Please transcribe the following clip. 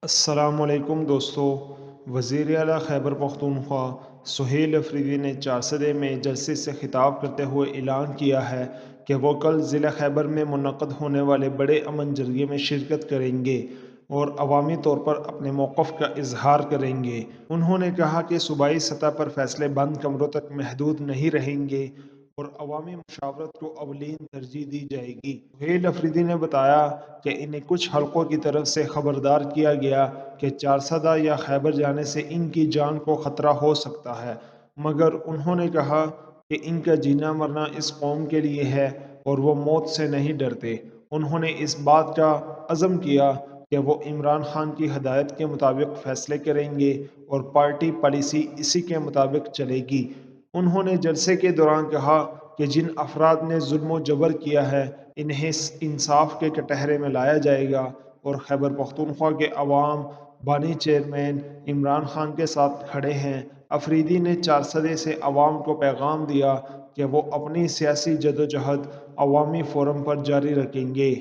السلام علیکم دوستو۔ وزیر اعلیٰ خیبر پختونخوا سہیل افریدی نے چارسدے میں جلسے سے خطاب کرتے ہوئے اعلان کیا ہے کہ وہ کل ضلع خیبر میں منعقد ہونے والے بڑے امن جرگے میں شرکت کریں گے اور عوامی طور پر اپنے موقف کا اظہار کریں گے۔ انہوں نے کہا کہ صوبائی سطح پر فیصلے بند کمروں تک محدود نہیں رہیں گے اور عوامی مشاورت کو اولین ترجیح دی جائے گی۔ سہیل افریدی نے بتایا کہ انہیں کچھ حلقوں کی طرف سے خبردار کیا گیا کہ چارسدہ یا خیبر جانے سے ان کی جان کو خطرہ ہو سکتا ہے، مگر انہوں نے کہا کہ ان کا جینا مرنا اس قوم کے لیے ہے اور وہ موت سے نہیں ڈرتے۔ انہوں نے اس بات کا عزم کیا کہ وہ عمران خان کی ہدایت کے مطابق فیصلے کریں گے اور پارٹی پالیسی اسی کے مطابق چلے گی۔ انہوں نے جلسے کے دوران کہا کہ جن افراد نے ظلم و جبر کیا ہے انہیں انصاف کے کٹہرے میں لایا جائے گا اور خیبر پختونخوا کے عوام بانی چیئرمین عمران خان کے ساتھ کھڑے ہیں۔ افریدی نے چارسدے سے عوام کو پیغام دیا کہ وہ اپنی سیاسی جدوجہد عوامی فورم پر جاری رکھیں گے۔